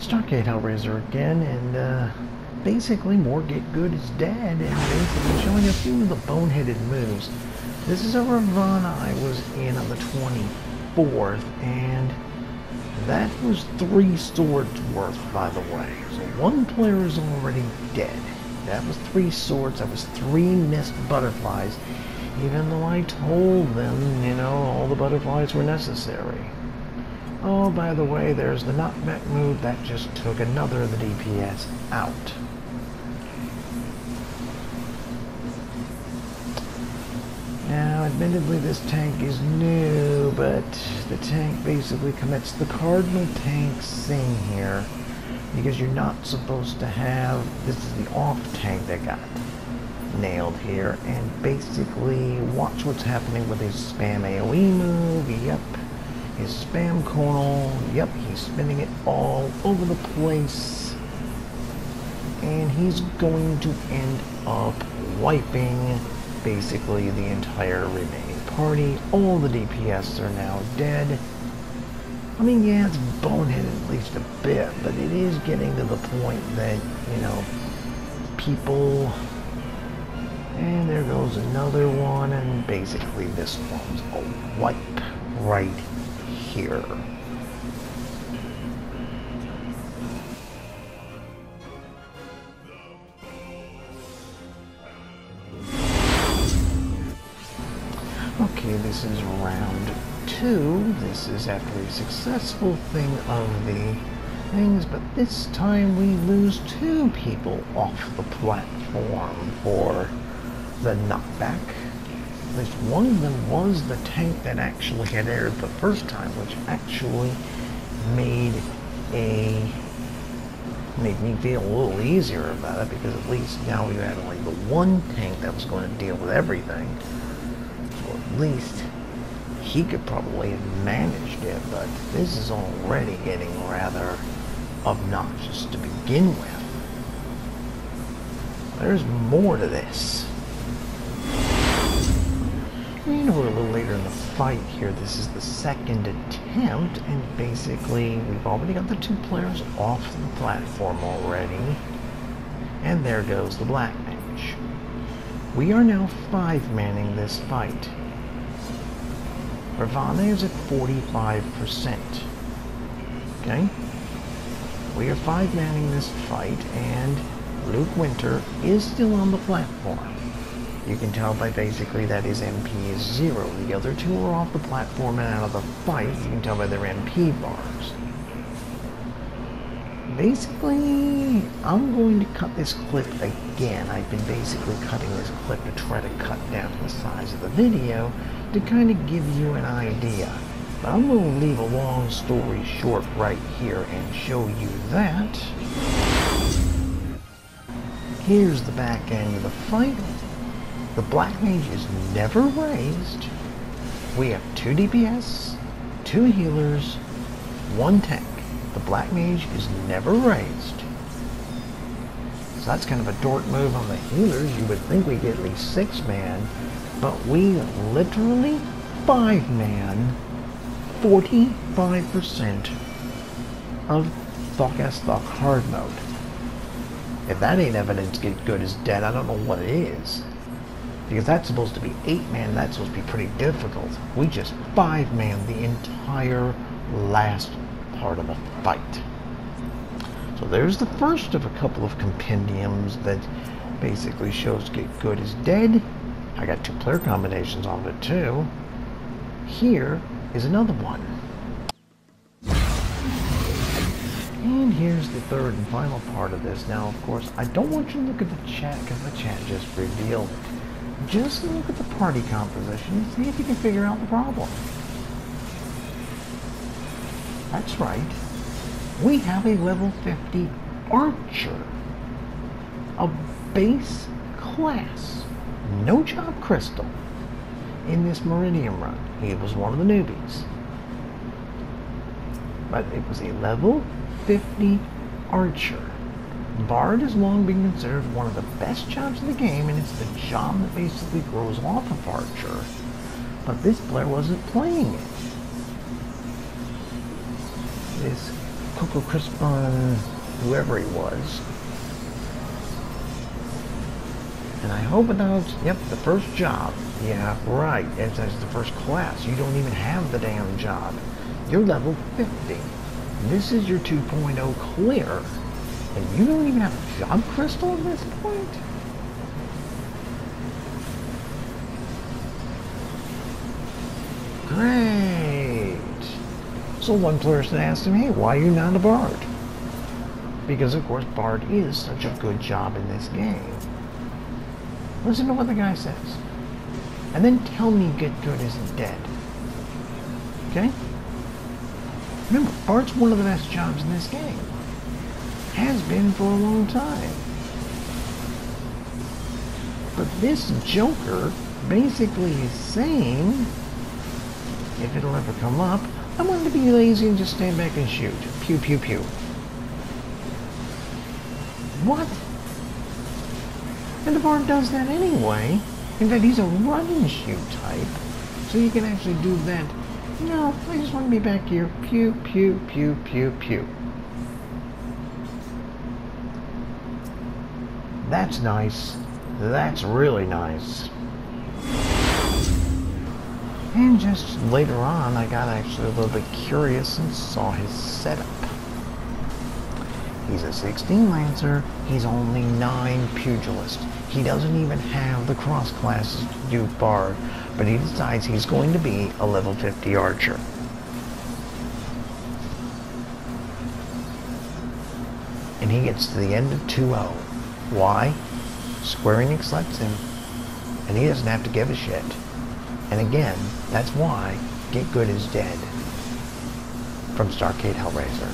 Starcade Hellraiser again, and basically more Get Good is Dead, and basically showing a few of the boneheaded moves. This is a Ravana I was in on the 24th, and that was 3 swords worth, by the way. So one player is already dead. That was 3 swords, that was 3 missed butterflies, even though I told them, you know, all the butterflies were necessary. Oh, by the way, there's the knockback move that just took another of the DPS out. Now, admittedly, this tank is new, but the tank basically commits the cardinal tank sin here, because you're not supposed to have, this is the off tank that got nailed here, and basically watch what's happening with his spam AoE move. Yep. His spam cornel, yep, he's spinning it all over the place, and he's going to end up wiping basically the entire remaining party. All the DPS are now dead. I mean, yeah, it's boneheaded at least a bit, but it is getting to the point that, you know, people, and there goes another one, and basically this one's a wipe right here. Okay, this is round 2. This is after a successful thing of the things, but this time we lose 2 people off the platform for the knockback. At least one of them was the tank that actually had aired the first time, which actually made me feel a little easier about it, because at least now we had only the one tank that was going to deal with everything. So at least he could probably have managed it, but this is already getting rather obnoxious to begin with. There's more to this. You know, we're a little later in the fight here. This is the 2nd attempt, and basically we've already got the 2 players off the platform already. And there goes the Black Mage. We are now 5-manning this fight. Ravana is at 45%. Okay? We are 5-manning this fight, and Luke Winter is still on the platform. You can tell by basically that his MP is 0. The other 2 are off the platform and out of the fight. You can tell by their MP bars. Basically, I'm going to cut this clip again. I've been basically cutting this clip to try to cut down the size of the video to kind of give you an idea. But I'm going to leave a long story short right here and show you that. Here's the back end of the fight. The Black Mage is never raised. We have 2 DPS, 2 healers, 1 tank. The Black Mage is never raised. So that's kind of a dork move on the healers. You would think we'd get at least 6-man, but we literally 5-man 45% of Thok hard mode. If that ain't evidence Get Good is dead, I don't know what it is. Because that's supposed to be 8-man, that's supposed to be pretty difficult. We just 5-man the entire last part of the fight. So there's the first of a couple of compendiums that basically shows Get Good is dead. I got 2 player combinations of it too. Here is another one. And here's the 3rd and final part of this. Now, of course, I don't want you to look at the chat because the chat just revealed it. Just look at the party composition and see if you can figure out the problem. That's right. We have a level 50 archer. A base class. No job crystal. In this Meridian run. He was one of the newbies. But it was a level 50 archer. Bard has long been considered one of the best jobs in the game, and it's the job that basically grows off of Archer. But this player wasn't playing it. This Cocoa Crispin, whoever he was. And I hope without, yep, the first job. Yeah, right, it's the first class. You don't even have the damn job. You're level 50. This is your 2.0 clear. And you don't even have a job crystal at this point? Great. So one person asked him, hey, why are you not a bard? Because, of course, bard is such a good job in this game. Listen to what the guy says. And then tell me Get Good isn't dead. Okay? Remember, bard's one of the best jobs in this game. Has been for a long time. But this Joker basically is saying, if it'll ever come up, I want to be lazy and just stand back and shoot. Pew, pew, pew. What? And the bard does that anyway. In fact, he's a run and shoot type. So you can actually do that. No, I just want to be back here. Pew, pew, pew, pew, pew. That's nice. That's really nice. And just later on, I got actually a little bit curious and saw his setup. He's a 16 Lancer, he's only 9 Pugilist. He doesn't even have the cross classes to do Bard, but he decides he's going to be a level 50 Archer. And he gets to the end of 2.0. Why? Square-Enix lets him, and he doesn't have to give a shit. And again, that's why Get Good is dead from Starcade Hellraiser.